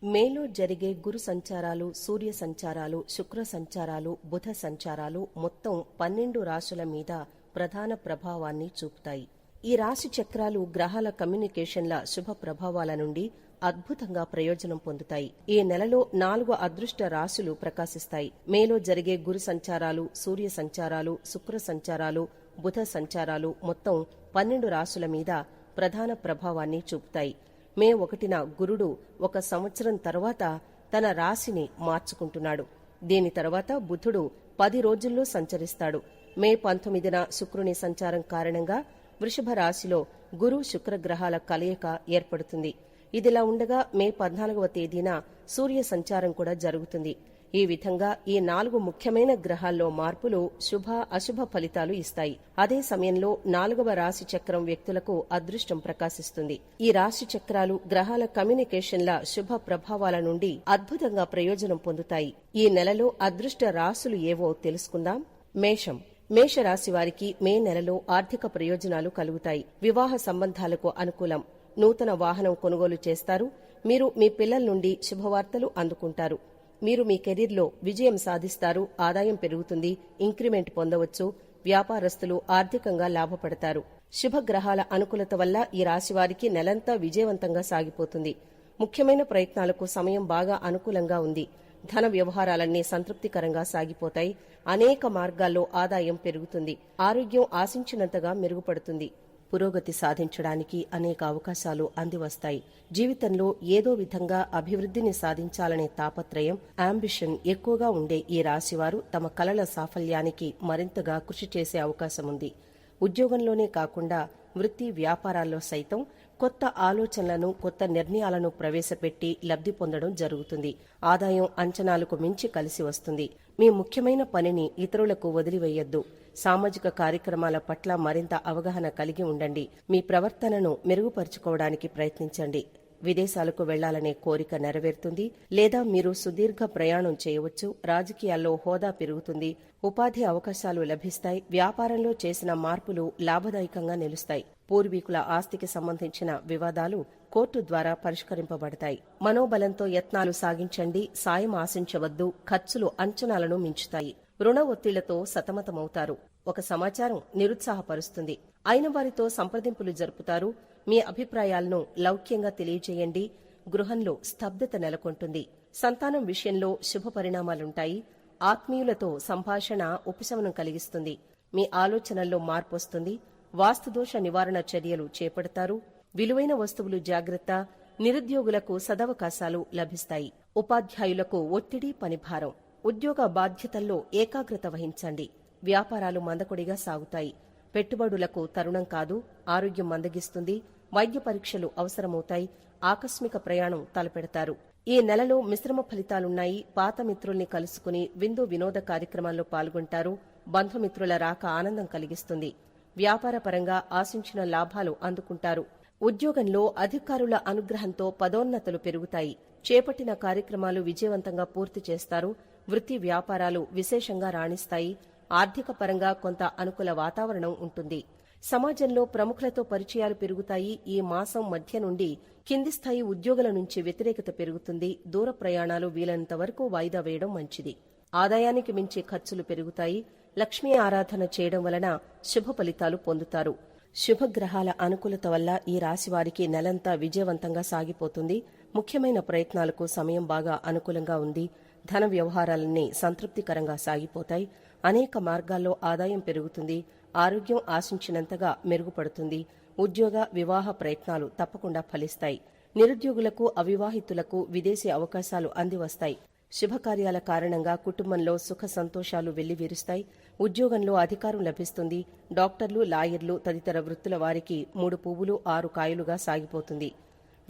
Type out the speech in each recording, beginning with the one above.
మేలో జరిగే గురు సంచారాలు, సూర్య సంచారాలు, శుక్ర సంచారాలు, బుధ సంచారాలు మొత్తం 12 రాశుల మీద ప్రధాన ప్రభావాన్ని చూపుతాయి. ఈ రాశి చక్రాలు గ్రహాల కమ్యూనికేషన్ల శుభ ప్రభావాల నుండి అద్భుతంగా ప్రయోజనం పొందుతాయి. ఈ నెలలో 4 అదృష్ట రాశులు ప్రకాశిస్తాయి. మేలో జరిగే గురు సంచారాలు, సూర్య సంచారాలు, శుక్ర సంచారాలు, బుధ సంచారాలు మొత్తం 12 రాశుల మీద ప్రధాన ప్రభావాన్ని చూపుతాయి. మే 1న గురుడు 1 సంవత్సరం తర్వాత తన రాశిని మార్చుకుంటున్నాడు. దీని తర్వాత బుధుడు 10 రోజుల్లో సంచరిస్తాడు. మే 19న శుక్రుని సంచారం కారణంగా వృషభ రాశిలో గురు శుక్ర గ్రహాల కలయిక ఏర్పడుతుంది. ఇదిలా ఉండగా మే 14వ తేదీన సూర్య సంచారం కూడా జరుగుతుంది. ఈ విధంగా ఈ 4 ముఖ్యమైన గ్రహాల్లో మార్పులు శుభ అశుభ ఫలితాలు ఇస్తాయి. అదే సమయంలో 4వ రాశి చక్రం వ్యక్తులకు అదృష్టం ప్రకాశిస్తుంది. ఈ రాశి చక్రాలు గ్రహాల కమ్యూనికేషన్ల శుభ ప్రభావాల నుండి అద్భుతంగా ప్రయోజనం పొందుతాయి. ఈ నెలలో అదృష్ట రాశులు ఏవో తెలుసుకుందాం. మేషం. మేషరాశి వారికి మే నెలలో ఆర్థిక ప్రయోజనాలు కలుగుతాయి. వివాహ సంబంధాలకు అనుకూలం. నూతన వాహనం కొనుగోలు చేస్తారు. మీరు మీ పిల్లల నుండి శుభవార్తలు అందుకుంటారు. మీరు మీ కెరీర్లో విజయం సాధిస్తారు. ఆదాయం పెరుగుతుంది. ఇంక్రిమెంట్ పొందవచ్చు. వ్యాపారస్తులు ఆర్థికంగా లాభపడతారు. శుభగ్రహాల అనుకూలత వల్ల ఈ రాశివారికి నెలంతా విజయవంతంగా సాగిపోతుంది. ముఖ్యమైన ప్రయత్నాలకు సమయం బాగా అనుకూలంగా ఉంది. ధన వ్యవహారాలన్నీ సంతృప్తికరంగా సాగిపోతాయి. అనేక మార్గాల్లో ఆదాయం పెరుగుతుంది. ఆరోగ్యం ఆశించినంతగా మెరుగుపడుతుంది. పురోగతి సాధించడానికి అనేక అవకాశాలు అందివస్తాయి. జీవితంలో ఏదో విధంగా అభివృద్ధిని సాధించాలనే తాపత్రయం, అంబిషన్ ఎక్కువగా ఉండే ఈ రాశివారు తమ కలల సాఫల్యానికి మరింతగా కృషి చేసే అవకాశం ఉంది. ఉద్యోగంలోనే కాకుండా వృత్తి వ్యాపారాల్లో సైతం కొత్త ఆలోచనలను, కొత్త నిర్ణయాలను ప్రవేశపెట్టి లబ్ధి పొందడం జరుగుతుంది. ఆదాయం అంచనాలకు మించి కలిసి వస్తుంది. మీ ముఖ్యమైన పనిని ఇతరులకు వదిలివేయొద్దు. సామాజిక కార్యక్రమాల పట్ల మరింత అవగాహన కలిగి ఉండండి. మీ ప్రవర్తనను మెరుగుపరుచుకోవడానికి ప్రయత్నించండి. విదేశాలకు వెళ్లాలనే కోరిక నెరవేరుతుంది. లేదా మీరు సుదీర్ఘ ప్రయాణం చేయవచ్చు. రాజకీయాల్లో హోదా పెరుగుతుంది. ఉపాధి అవకాశాలు లభిస్తాయి. వ్యాపారంలో చేసిన మార్పులు లాభదాయకంగా నిలుస్తాయి. పూర్వీకుల ఆస్తికి సంబంధించిన వివాదాలు కోర్టు ద్వారా పరిష్కరింపబడతాయి. మనోబలంతో యత్నాలు సాగించండి. సాయం ఆశించవద్దు. ఖర్చులు అంచనాలను మించుతాయి. రుణ ఒత్తిళ్లతో సతమతమవుతారు. ఒక సమాచారం నిరుత్సాహపరుస్తుంది. అయిన వారితో సంప్రదింపులు జరుపుతారు. మీ అభిప్రాయాలను లౌక్యంగా తెలియజేయండి. గృహంలో స్తబ్దత నెలకొంటుంది. సంతానం విషయంలో శుభ పరిణామాలుంటాయి. ఆత్మీయులతో సంభాషణ ఉపశమనం కలిగిస్తుంది. మీ ఆలోచనల్లో మార్పు వస్తుంది. వాస్తుదోష నివారణ చర్యలు చేపడతారు. విలువైన వస్తువులు జాగ్రత్త. నిరుద్యోగులకు సదవకాశాలు లభిస్తాయి. ఉపాధ్యాయులకు ఒత్తిడి, పనిభారం. ఉద్యోగ బాధ్యతల్లో ఏకాగ్రత వహించండి. వ్యాపారాలు మందకొడిగా సాగుతాయి. పెట్టుబడులకు తరుణం కాదు. ఆరోగ్యం మందగిస్తుంది. వైద్య పరీక్షలు అవసరమవుతాయి. ఆకస్మిక ప్రయాణం తలపెడతారు. ఈ నెలలో మిశ్రమ ఫలితాలున్నాయి. పాత మిత్రుల్ని కలుసుకుని విందు వినోద కార్యక్రమాల్లో పాల్గొంటారు. బంధుమిత్రుల రాక ఆనందం కలిగిస్తుంది. వ్యాపారపరంగా ఆశించిన లాభాలు అందుకుంటారు. ఉద్యోగంలో అధికారుల అనుగ్రహంతో పదోన్నతులు పెరుగుతాయి. చేపట్టిన కార్యక్రమాలు విజయవంతంగా పూర్తి చేస్తారు. వృత్తి వ్యాపారాలు విశేషంగా రాణిస్తాయి. ఆర్థిక పరంగా కొంత అనుకూల వాతావరణం ఉంటుంది. సమాజంలో ప్రముఖులతో పరిచయాలు పెరుగుతాయి. ఈ మాసం మధ్య నుండి కింది స్థాయి ఉద్యోగుల నుంచి వ్యతిరేకత పెరుగుతుంది. దూర ప్రయాణాలు వీలైనంత వరకు వాయిదా వేయడం మంచిది. ఆదాయానికి మించి ఖర్చులు పెరుగుతాయి. లక్ష్మీ ఆరాధన చేయడం వలన శుభ ఫలితాలు పొందుతారు. శుభగ్రహాల అనుకూలత వల్ల ఈ రాశివారికి నెలంతా విజయవంతంగా సాగిపోతుంది. ముఖ్యమైన ప్రయత్నాలకు సమయం బాగా అనుకూలంగా ఉంది. ధన వ్యవహారాలన్నీ సంతృప్తికరంగా సాగిపోతాయి. అనేక మార్గాల్లో ఆదాయం పెరుగుతుంది. ఆరోగ్యం ఆశించినంతగా మెరుగుపడుతుంది. ఉద్యోగ వివాహ ప్రయత్నాలు తప్పకుండా ఫలిస్తాయి. నిరుద్యోగులకు, అవివాహితులకు విదేశీ అవకాశాలు అందివస్తాయి. శుభకార్యాల కారణంగా కుటుంబంలో సుఖ సంతోషాలు వెల్లివిరుస్తాయి. ఉద్యోగంలో అధికారం లభిస్తుంది. డాక్టర్లు, లాయర్లు తదితర వృత్తుల వారికి 3 పువ్వులు 6 కాయలుగా సాగిపోతుంది.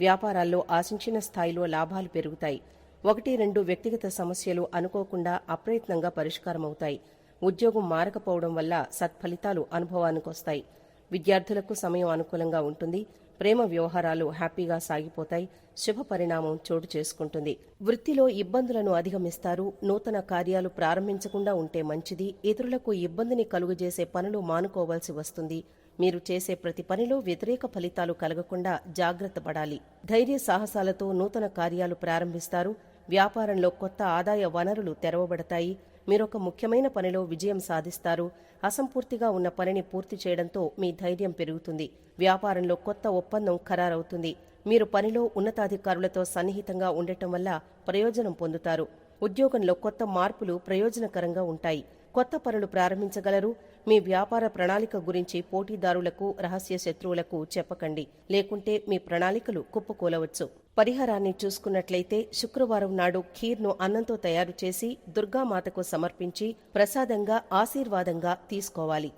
వ్యాపారాల్లో ఆశించిన స్థాయిలో లాభాలు పెరుగుతాయి. 1-2 వ్యక్తిగత సమస్యలు అనుకోకుండా అప్రయత్నంగా పరిష్కారమవుతాయి. ఉద్యోగం మారకపోవడం వల్ల సత్ఫలితాలు అనుభవానికొస్తాయి. విద్యార్థులకు సమయం అనుకూలంగా ఉంటుంది. ప్రేమ వ్యవహారాలు హ్యాపీగా సాగిపోతాయి. శుభ పరిణామం చోటు చేసుకుంటుంది. వృత్తిలో ఇబ్బందులను అధిగమిస్తారు. నూతన కార్యాలు ప్రారంభించకుండా ఉంటే మంచిది. ఇతరులకు ఇబ్బందిని కలుగజేసే పనులు మానుకోవాల్సి వస్తుంది. మీరు చేసే ప్రతి పనిలో వ్యతిరేక ఫలితాలు కలగకుండా జాగ్రత్త పడాలి. ధైర్య సాహసాలతో నూతన కార్యాలు ప్రారంభిస్తారు. వ్యాపారంలో కొత్త ఆదాయ వనరులు తెరవబడతాయి. మీరొక ముఖ్యమైన పనిలో విజయం సాధిస్తారు. అసంపూర్తిగా ఉన్న పనిని పూర్తి చేయడంతో మీ ధైర్యం పెరుగుతుంది. వ్యాపారంలో కొత్త ఒప్పందం ఖరారవుతుంది. మీరు పనిలో ఉన్నతాధికారులతో సన్నిహితంగా ఉండటం వల్ల ప్రయోజనం పొందుతారు. ఉద్యోగంలో కొత్త మార్పులు ప్రయోజనకరంగా ఉంటాయి. కొత్త పనులు ప్రారంభించగలరు. మీ వ్యాపార ప్రణాళిక గురించి పోటీదారులకు, రహస్య శత్రువులకు చెప్పకండి. లేకుంటే మీ ప్రణాళికలు కుప్పకూలవచ్చు. పరిహారాన్ని చూసుకున్నట్లయితే శుక్రవారం నాడు ఖీర్ను అన్నంతో తయారు చేసి దుర్గామాతకు సమర్పించి ప్రసాదంగా, ఆశీర్వాదంగా తీసుకోవాలి.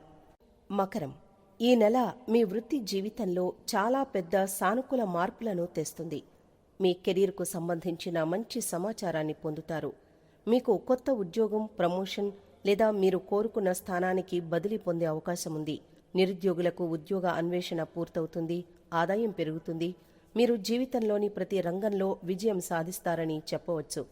మకరం. ఈ నెల మీ వృత్తి జీవితంలో చాలా పెద్ద సానుకూల మార్పులను తెస్తుంది. మీ కెరీర్కు సంబంధించిన మంచి సమాచారాన్ని పొందుతారు. మీకు కొత్త ఉద్యోగం, ప్రమోషన్ లేదా మీరు కోరుకున్న స్థానానికి బదిలీ పొందే అవకాశముంది. నిరుద్యోగులకు ఉద్యోగ అన్వేషణ పూర్తవుతుంది. ఆదాయం పెరుగుతుంది. మీరు జీవితంలోని ప్రతి రంగంలో విజయం సాధిస్తారని చెప్పవచ్చు.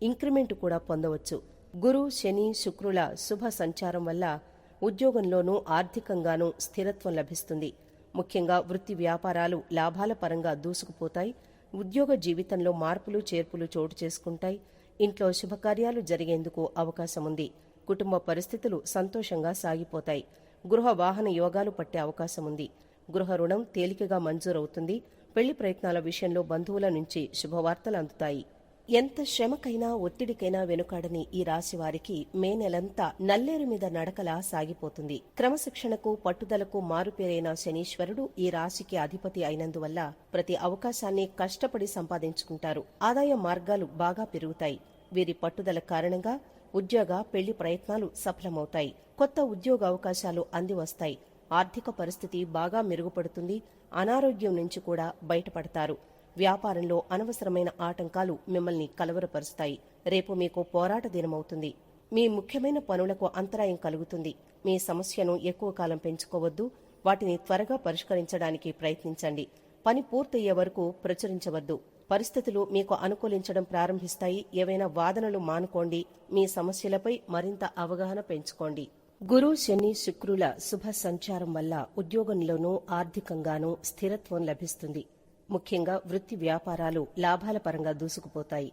ఇంక్రిమెంట్ కూడా పొందవచ్చు. గురు, శని, శుక్రుల శుభ సంచారం వల్ల ఉద్యోగంలోనూ ఆర్థికంగానూ స్థిరత్వం లభిస్తుంది. ముఖ్యంగా వృత్తి వ్యాపారాలు లాభాల పరంగా దూసుకుపోతాయి. ఉద్యోగ జీవితంలో మార్పులు చేర్పులు చోటు చేసుకుంటాయి. ఇంట్లో శుభకార్యాలు జరిగేందుకు అవకాశముంది. కుటుంబ పరిస్థితులు సంతోషంగా సాగిపోతాయి. గృహ వాహన యోగాలు పట్టే అవకాశముంది. గృహ రుణం తేలికగా మంజూరవుతుంది. పెళ్లి ప్రయత్నాల విషయంలో బంధువుల నుంచి శుభవార్తలు అందుతాయి. ఎంత శ్రమకైనా ఒత్తిడికైనా వెనుకాడని ఈ రాశివారికి మే నెలంతా నల్లేరు మీద నడకలా సాగిపోతుంది. క్రమశిక్షణకు, పట్టుదలకు మారుపేరైన శనీశ్వరుడు ఈ రాశికి అధిపతి అయినందువల్ల ప్రతి అవకాశాన్ని కష్టపడి సంపాదించుకుంటారు. ఆదాయ మార్గాలు బాగా పెరుగుతాయి. వీరి పట్టుదల కారణంగా ఉద్యోగ, పెళ్లి ప్రయత్నాలు సఫలమవుతాయి. కొత్త ఉద్యోగ అవకాశాలు అందివస్తాయి. ఆర్థిక పరిస్థితి బాగా మెరుగుపడుతుంది. అనారోగ్యం నుంచి కూడా బయటపడతారు. వ్యాపారంలో అనవసరమైన ఆటంకాలు మిమ్మల్ని కలవరపరుస్తాయి. రేపు మీకు పోరాట దినమవుతుంది. మీ ముఖ్యమైన పనులకు అంతరాయం కలుగుతుంది. మీ సమస్యను ఎక్కువ కాలం పెంచుకోవద్దు. వాటిని త్వరగా పరిష్కరించడానికి ప్రయత్నించండి. పని పూర్తయ్యే వరకు ప్రచురించవద్దు. పరిస్థితులు మీకు అనుకూలించడం ప్రారంభిస్తాయి. ఏవైనా వాదనలు మానుకోండి. మీ సమస్యలపై మరింత అవగాహన పెంచుకోండి. గురు, శని, శుక్రుల శుభ సంచారం వల్ల ఉద్యోగంలోనూ ఆర్థికంగానూ స్థిరత్వం లభిస్తుంది. ముఖ్యంగా వృత్తి వ్యాపారాలు లాభాల పరంగా దూసుకుపోతాయి.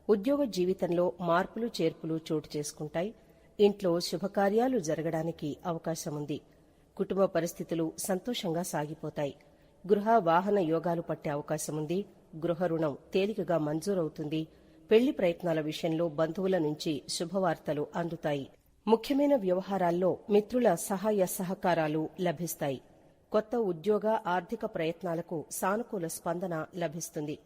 ఉద్యోగ జీవితంలో మార్పులు చేర్పులు చోటు చేసుకుంటాయి. ఇంట్లో శుభకార్యాలు జరగడానికి అవకాశముంది. కుటుంబ పరిస్థితులు సంతోషంగా సాగిపోతాయి. గృహ వాహన యోగాలు పట్టే అవకాశముంది. గృహ రుణం తేలికగా మంజూరవుతుంది. పెళ్లి ప్రయత్నాల విషయంలో బంధువుల నుంచి శుభవార్తలు అందుతాయి. ముఖ్యమైన వ్యవహారాల్లో మిత్రుల సహాయ సహకారాలు లభిస్తాయి. కొత్త ఉద్యోగ, ఆర్థిక ప్రయత్నాలకు సానుకూల స్పందన లభిస్తుంది.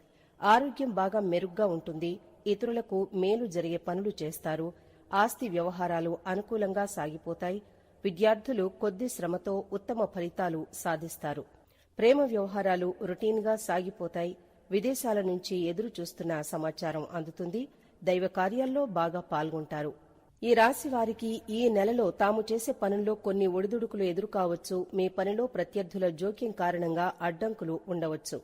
ఆరోగ్యం బాగా మెరుగ్గా ఉంటుంది. ఇతరులకు మేలు జరిగే పనులు చేస్తారు. ఆస్తి వ్యవహారాలు అనుకూలంగా సాగిపోతాయి. విద్యార్థులు కొద్ది శ్రమతో ఉత్తమ ఫలితాలు సాధిస్తారు. ప్రేమ వ్యవహారాలు రొటీన్గా సాగిపోతాయి. విదేశాల నుంచి ఎదురు చూస్తున్న సమాచారం అందుతుంది. దైవ కార్యాల్లో బాగా పాల్గొంటారు. ఈ రాశి వారికి ఈ నెలలో తాము చేసే పనుల్లో కొన్ని ఒడిదుడుకులు ఎదురుకావచ్చు. మీ పనిలో ప్రత్యర్థుల జోక్యం కారణంగా అడ్డంకులు ఉండవచ్చు.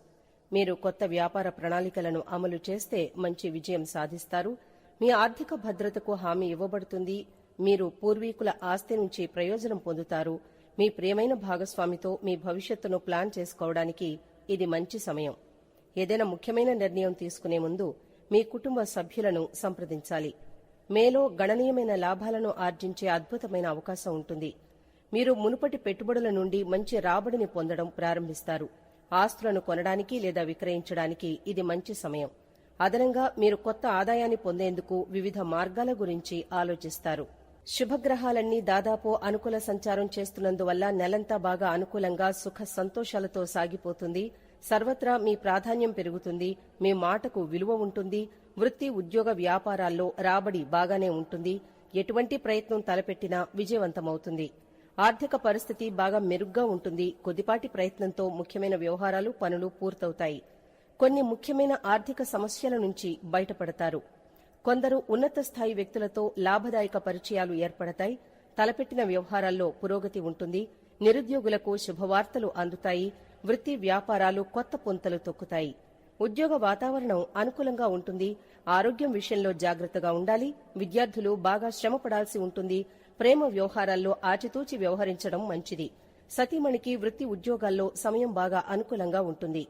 మీరు కొత్త వ్యాపార ప్రణాళికలను అమలు చేస్తే మంచి విజయం సాధిస్తారు. మీ ఆర్థిక భద్రతకు హామీ ఇవ్వబడుతుంది. మీరు పూర్వీకుల ఆస్తి నుంచి ప్రయోజనం పొందుతారు. మీ ప్రియమైన భాగస్వామితో మీ భవిష్యత్తును ప్లాన్ చేసుకోవడానికి ఇది మంచి సమయం. ఏదైనా ముఖ్యమైన నిర్ణయం తీసుకునే ముందు మీ కుటుంబ సభ్యులను సంప్రదించాలి. మేలో గణనీయమైన లాభాలను ఆర్జించే అద్భుతమైన అవకాశం ఉంటుంది. మీరు మునుపటి పెట్టుబడుల నుండి మంచి రాబడిని పొందడం ప్రారంభిస్తారు. ఆస్తులను కొనడానికి లేదా విక్రయించడానికి ఇది మంచి సమయం. అదనంగా మీరు కొత్త ఆదాయాన్ని పొందేందుకు వివిధ మార్గాల గురించి ఆలోచిస్తారు. శుభగ్రహాలన్నీ దాదాపు అనుకూల సంచారం చేస్తున్నందువల్ల నెలంతా బాగా అనుకూలంగా సుఖ సంతోషాలతో సాగిపోతుంది. సర్వత్రా మీ ప్రాధాన్యం పెరుగుతుంది. మీ మాటకు విలువ ఉంటుంది. వృత్తి, ఉద్యోగ వ్యాపారాల్లో రాబడి బాగానే ఉంటుంది. ఎటువంటి ప్రయత్నం తలపెట్టినా విజయవంతమవుతుంది. ఆర్థిక పరిస్థితి బాగా మెరుగ్గా ఉంటుంది. కొద్దిపాటి ప్రయత్నంతో ముఖ్యమైన వ్యవహారాలు, పనులు పూర్తవుతాయి. కొన్ని ముఖ్యమైన ఆర్థిక సమస్యల నుంచి బయటపడతారు. కొందరు ఉన్నత స్థాయి వ్యక్తులతో లాభదాయక పరిచయాలు ఏర్పడతాయి. తలపెట్టిన వ్యవహారాల్లో పురోగతి ఉంటుంది. నిరుద్యోగులకు శుభవార్తలు అందుతాయి. వృత్తి వ్యాపారాలు కొత్త పుంతలు తొక్కుతాయి. ఉద్యోగ వాతావరణం అనుకూలంగా ఉంటుంది. ఆరోగ్యం విషయంలో జాగ్రత్తగా ఉండాలి. విద్యార్థులు బాగా శ్రమపడాల్సి ఉంటుంది. ప్రేమ వ్యవహారాల్లో ఆచితూచి వ్యవహరించడం మంచిది. సతీమణికి వృత్తి ఉద్యోగాల్లో సమయం బాగా అనుకూలంగా ఉంటుంది.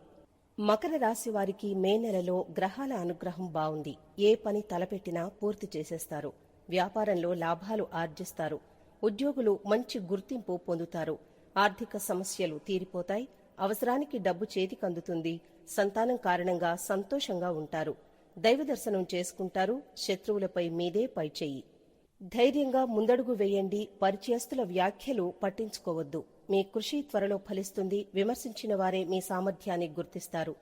మకర రాశి వారికి మే నెలలో గ్రహాల అనుగ్రహం బావుంది. ఏ పని తలపెట్టినా పూర్తి చేసేస్తారు. వ్యాపారంలో లాభాలు ఆర్జిస్తారు. ఉద్యోగులు మంచి గుర్తింపు పొందుతారు. ఆర్థిక సమస్యలు తీరిపోతాయి. అవసరానికి డబ్బు చేతికందుతుంది. సంతానం కారణంగా సంతోషంగా ఉంటారు. దైవ దర్శనం చేసుకుంటారు. శత్రువులపై మీదే పైచెయ్యి. ధైర్యంగా ముందడుగు వేయండి. పరిచయస్తుల వ్యాఖ్యలు పట్టించుకోవద్దు. మీ కృషి త్వరలో ఫలిస్తుంది. విమర్శించిన వారే మీ సామర్థ్యాన్ని గుర్తిస్తారు.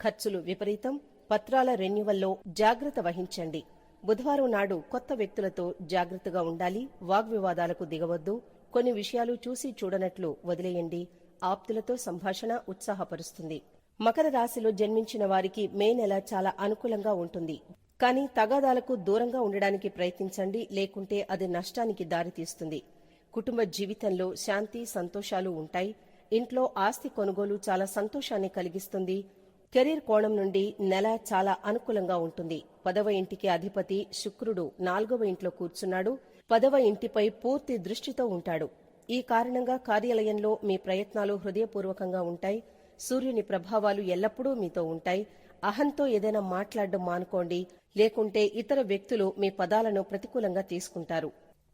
ఖర్చులు విపరీతం. పత్రాల రెన్యువల్లో జాగ్రత్త వహించండి. బుధవారం నాడు కొత్త వ్యక్తులతో జాగ్రత్తగా ఉండాలి. వాగ్వివాదాలకు దిగవద్దు. కొన్ని విషయాలు చూసి చూడనట్లు వదిలేయండి. ఆప్తులతో సంభాషణ ఉత్సాహపరుస్తుంది. మకర రాశిలో జన్మించిన వారికి మే నెల చాలా అనుకూలంగా ఉంటుంది. కానీ తగాదాలకు దూరంగా ఉండడానికి ప్రయత్నించండి. లేకుంటే అది నష్టానికి దారితీస్తుంది. కుటుంబ జీవితంలో శాంతి సంతోషాలు ఉంటాయి. ఇంట్లో ఆస్తి కొనుగోలు చాలా సంతోషాన్ని కలిగిస్తుంది. కెరీర్ కోణం నుండి నెల చాలా అనుకూలంగా ఉంటుంది. 10వ ఇంటికి అధిపతి శుక్రుడు 4వ ఇంట్లో కూర్చున్నాడు. 10వ ఇంటిపై పూర్తి దృష్టితో ఉంటాడు. ఈ కారణంగా కార్యాలయంలో మీ ప్రయత్నాలు హృదయపూర్వకంగా ఉంటాయి. సూర్యుని ప్రభావాలు ఎల్లప్పుడూ మీతో ఉంటాయి. అహంతో ఏదైనా మాట్లాడడం మానుకోండి. లేకుంటే ఇతర వ్యక్తులు మీ పదాలను ప్రతికూలంగా తీసుకుంటారు.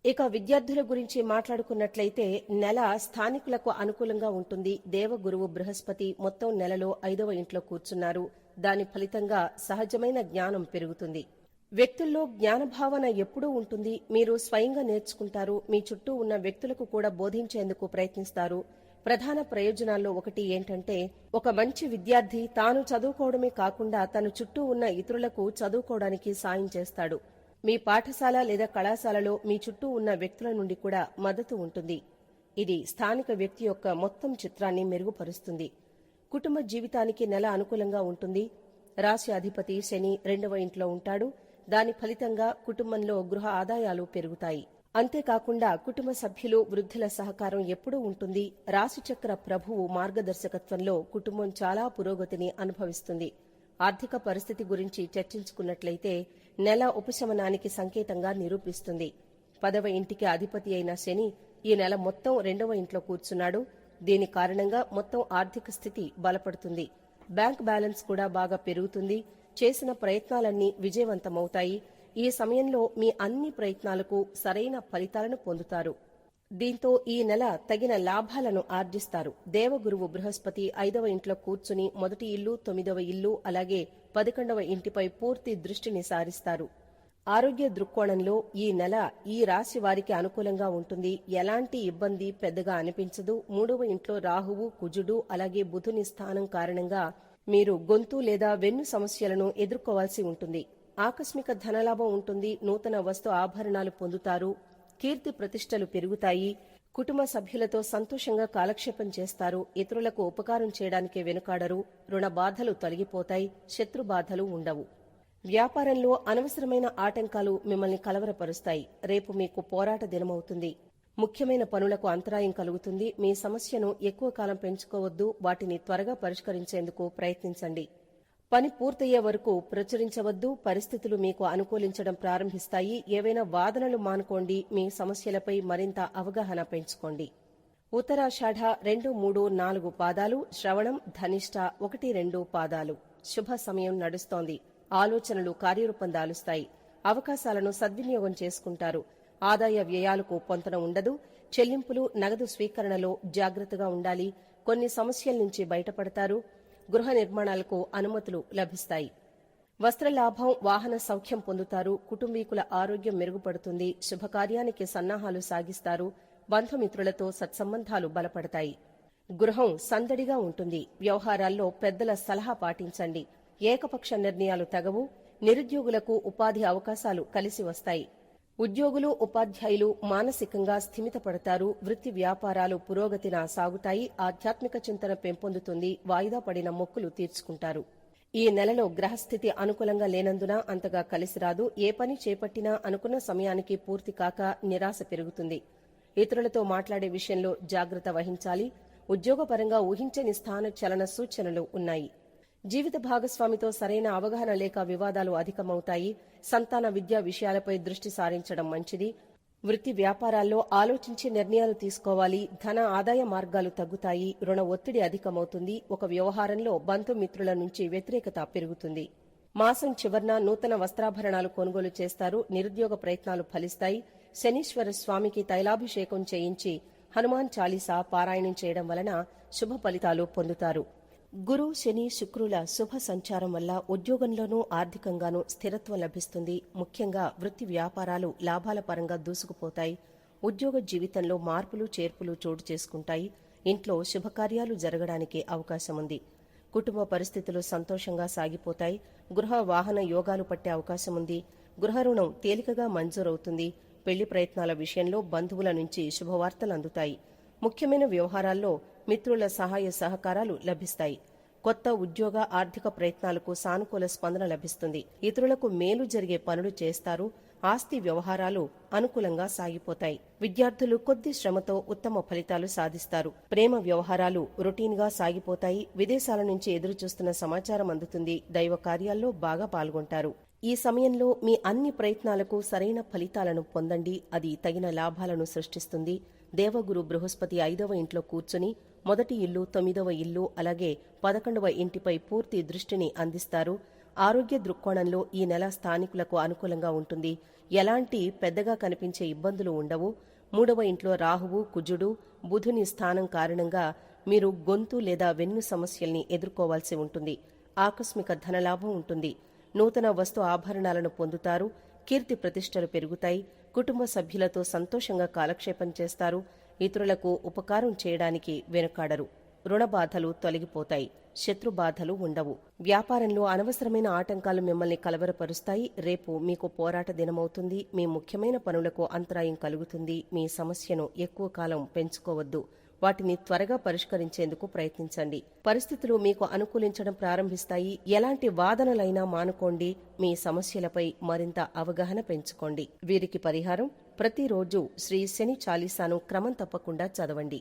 ఇక విద్యార్థుల గురించి మాట్లాడుకున్నట్లయితే నెల స్థానికులకు అనుకూలంగా ఉంటుంది. దేవగురువు బృహస్పతి మొత్తం నెలలో 5వ ఇంట్లో కూర్చున్నారు. దాని ఫలితంగా సహజమైన జ్ఞానం పెరుగుతుంది. వ్యక్తుల్లో జ్ఞానభావన ఎప్పుడూ ఉంటుంది. మీరు స్వయంగా నేర్చుకుంటారు. మీ చుట్టూ ఉన్న వ్యక్తులకు కూడా బోధించేందుకు ప్రయత్నిస్తారు. ప్రధాన ప్రయోజనాల్లో ఒకటి ఏంటంటే, ఒక మంచి విద్యార్థి తాను చదువుకోవడమే కాకుండా తన చుట్టూ ఉన్న ఇతరులకు చదువుకోవడానికి సాయం చేస్తాడు. మీ పాఠశాల లేదా కళాశాలలో మీ చుట్టూ ఉన్న వ్యక్తుల నుండి కూడా మద్దతు ఉంటుంది. ఇది స్థానిక వ్యక్తి యొక్క మొత్తం చిత్రాన్ని మెరుగుపరుస్తుంది. కుటుంబ జీవితానికి నెల అనుకూలంగా ఉంటుంది. రాశి అధిపతి శని 2వ ఇంట్లో ఉంటాడు. దాని ఫలితంగా కుటుంబంలో గృహ ఆదాయాలు పెరుగుతాయి. అంతేకాకుండా కుటుంబ సభ్యులు వృద్ధుల సహకారం ఎప్పుడూ ఉంటుంది. రాశిచక్ర ప్రభువు మార్గదర్శకత్వంలో కుటుంబం చాలా పురోగతిని అనుభవిస్తుంది. ఆర్థిక పరిస్థితి గురించి చర్చించుకున్నట్లయితే నెల ఉపశమనానికి సంకేతంగా నిరూపిస్తుంది. 10వ ఇంటికి అధిపతి అయిన శని ఈ నెల మొత్తం 2వ ఇంట్లో కూర్చున్నాడు. దీని కారణంగా మొత్తం ఆర్థిక స్థితి బలపడుతుంది. బ్యాంక్ బ్యాలెన్స్ కూడా బాగా పెరుగుతుంది. చేసిన ప్రయత్నాలన్నీ విజయవంతమవుతాయి. ఈ సమయంలో మీ అన్ని ప్రయత్నాలకు సరైన ఫలితాలను పొందుతారు. దీంతో ఈ నెల తగిన లాభాలను ఆర్జిస్తారు. దేవగురువు బృహస్పతి 5వ ఇంట్లో కూర్చుని మొదటి ఇల్లు, 9వ ఇల్లు, అలాగే 11వ ఇంటిపై పూర్తి దృష్టిని సారిస్తారు. ఆరోగ్య దృక్కోణంలో ఈ నెల ఈ రాశి వారికి అనుకూలంగా ఉంటుంది. ఎలాంటి ఇబ్బంది పెద్దగా అనిపించదు. 3వ ఇంట్లో రాహువు, కుజుడు, అలాగే బుధుని స్థానం కారణంగా మీరు గొంతు లేదా వెన్ను సమస్యలను ఎదుర్కోవాల్సి ఉంటుంది. ఆకస్మిక ధనలాభం ఉంటుంది. నూతన వస్తు ఆభరణాలు పొందుతారు. కీర్తి ప్రతిష్టలు పెరుగుతాయి. కుటుంబ సభ్యులతో సంతోషంగా కాలక్షేపం చేస్తారు. ఇతరులకు ఉపకారం చేయడానికి వెనుకాడరు. రుణ బాధలు తొలగిపోతాయి. శత్రు బాధలు ఉండవు. వ్యాపారంలో అనవసరమైన ఆటంకాలు మిమ్మల్ని కలవరపరుస్తాయి. రేపు మీకు పోరాట దినమవుతుంది. ముఖ్యమైన పనులకు అంతరాయం కలుగుతుంది. మీ సమస్యను ఎక్కువ కాలం పెంచుకోవద్దు. వాటిని త్వరగా పరిష్కరించేందుకు ప్రయత్నించండి. పని పూర్తయ్యే వరకు ప్రచురించవద్దు. పరిస్థితులు మీకు అనుకూలించడం ప్రారంభిస్తాయి. ఏవైనా వాదనలు మానుకోండి. మీ సమస్యలపై మరింత అవగాహన పెంచుకోండి. ఉత్తరాషాఢ 2, 3, 4 పాదాలు, శ్రవణం, ధనిష్ట 1, 2 పాదాలు. శుభ సమయం నడుస్తోంది. ఆలోచనలు కార్యరూపం దాలుస్తాయి. అవకాశాలను సద్వినియోగం చేసుకుంటారు. ఆదాయ వ్యయాలకు పొంతన ఉండదు. చెల్లింపులు, నగదు స్వీకరణలో జాగ్రత్తగా ఉండాలి. కొన్ని సమస్యల నుంచి బయటపడతారు. గృహ నిర్మాణాలకు అనుమతులు లభిస్తాయి. వస్త్రలాభం, వాహన సౌఖ్యం పొందుతారు. కుటుంబీకుల ఆరోగ్యం మెరుగుపడుతుంది. శుభకార్యానికి సన్నాహాలు సాగిస్తారు. బంధుమిత్రులతో సత్సంబంధాలు బలపడతాయి. గృహం సందడిగా ఉంటుంది. వ్యవహారాల్లో పెద్దల సలహా పాటించండి. ఏకపక్ష నిర్ణయాలు తగవు. నిరుద్యోగులకు ఉపాధి అవకాశాలు కలిసి వస్తాయి. ఉద్యోగులు, ఉపాధ్యాయులు మానసికంగా స్థిమితపడతారు. వృత్తి వ్యాపారాలు పురోగతిన సాగుతాయి. ఆధ్యాత్మిక చింతన పెంపొందుతుంది. వాయిదా పడిన మొక్కులు తీర్చుకుంటారు. ఈ నెలలో గ్రహస్థితి అనుకూలంగా లేనందున అంతగా కలిసిరాదు. ఏ పని చేపట్టినా అనుకున్న సమయానికి పూర్తి కాక నిరాశ పెరుగుతుంది. ఇతరులతో మాట్లాడే విషయంలో జాగ్రత్త వహించాలి. ఉద్యోగపరంగా ఊహించని స్థాన చలన సూచనలు ఉన్నాయి. జీవిత భాగస్వామితో సరైన అవగాహన లేక వివాదాలు అధికమవుతాయి. సంతాన విద్యా విషయాలపై దృష్టి సారించడం మంచిది. వృత్తి వ్యాపారాల్లో ఆలోచించి నిర్ణయాలు తీసుకోవాలి. ధన ఆదాయ మార్గాలు తగ్గుతాయి. రుణ ఒత్తిడి అధికమవుతుంది. ఒక వ్యవహారంలో బంధుమిత్రుల నుంచి వ్యతిరేకత పెరుగుతుంది. మాసం చివర్న నూతన వస్త్రాభరణాలు కొనుగోలు చేస్తారు. నిరుద్యోగ ప్రయత్నాలు ఫలిస్తాయి. శనీశ్వర స్వామికి తైలాభిషేకం చేయించి హనుమాన్ చాలీసా పారాయణం చేయడం వలన శుభ ఫలితాలు పొందుతారు. గురు, శని, శుక్రుల శుభ సంచారం వల్ల ఉద్యోగంలోనూ ఆర్థికంగానూ స్థిరత్వం లభిస్తుంది. ముఖ్యంగా వృత్తి వ్యాపారాలు లాభాల పరంగా దూసుకుపోతాయి. ఉద్యోగ జీవితంలో మార్పులు చేర్పులు చోటు చేసుకుంటాయి. ఇంట్లో శుభకార్యాలు జరగడానికి అవకాశం ఉంది. కుటుంబ పరిస్థితులు సంతోషంగా సాగిపోతాయి. గృహ వాహన యోగాలు పట్టే అవకాశం ఉంది. గృహ రుణం తేలికగా మంజూరవుతుంది. పెళ్లి ప్రయత్నాల విషయంలో బంధువుల నుంచి శుభవార్తలు అందుతాయి. ముఖ్యమైన వ్యవహారాల్లో మిత్రుల సహాయ సహకారాలు లభిస్తాయి. కొత్త ఉద్యోగ ఆర్థిక ప్రయత్నాలకు సానుకూల స్పందన లభిస్తుంది. ఇతరులకు మేలు జరిగే పనులు చేస్తారు. ఆస్తి వ్యవహారాలు అనుకూలంగా సాగిపోతాయి. విద్యార్థులు కొద్ది శ్రమతో ఉత్తమ ఫలితాలు సాధిస్తారు. ప్రేమ వ్యవహారాలు రొటీన్గా సాగిపోతాయి. విదేశాల నుంచి ఎదురుచూస్తున్న సమాచారం అందుతుంది. దైవ కార్యాల్లో బాగా పాల్గొంటారు. ఈ సమయంలో మీ అన్ని ప్రయత్నాలకు సరైన ఫలితాలను పొందండి. అది తగిన లాభాలను సృష్టిస్తుంది. దేవగురు బృహస్పతి 5వ ఇంట్లో కూర్చుని మొదటి ఇల్లు, 9వ ఇల్లు, అలాగే 11వ ఇంటిపై పూర్తి దృష్టిని అందిస్తారు. ఆరోగ్య దృక్కోణంలో ఈ నెల స్థానికులకు అనుకూలంగా ఉంటుంది. ఎలాంటి పెద్దగా కనిపించే ఇబ్బందులు ఉండవు. 3వ ఇంట్లో రాహువు, కుజుడు, బుధుని స్థానం కారణంగా మీరు గొంతు లేదా వెన్ను సమస్యల్ని ఎదుర్కోవాల్సి ఉంటుంది. ఆకస్మిక ధనలాభం ఉంటుంది. నూతన వస్తు ఆభరణాలను పొందుతారు. కీర్తి ప్రతిష్టలు పెరుగుతాయి. కుటుంబ సభ్యులతో సంతోషంగా కాలక్షేపం చేస్తారు. ఇతరులకు ఉపకారం చేయడానికి వెనుకాడరు. రుణ బాధలు తొలగిపోతాయి. శత్రుబాధలు ఉండవు. వ్యాపారంలో అనవసరమైన ఆటంకాలు మిమ్మల్ని కలవరపరుస్తాయి. రేపు మీకు పోరాట దినమవుతుంది. మీ ముఖ్యమైన పనులకు అంతరాయం కలుగుతుంది. మీ సమస్యను ఎక్కువ కాలం పెంచుకోవద్దు. వాటిని త్వరగా పరిష్కరించేందుకు ప్రయత్నించండి. పరిస్థితులు మీకు అనుకూలించడం ప్రారంభిస్తాయి. ఎలాంటి వాదనలైనా మానుకోండి. మీ సమస్యలపై మరింత అవగాహన పెంచుకోండి. వీరికి పరిహారం: ప్రతిరోజు శ్రీ శని చాలీసాను క్రమం తప్పకుండా చదవండి.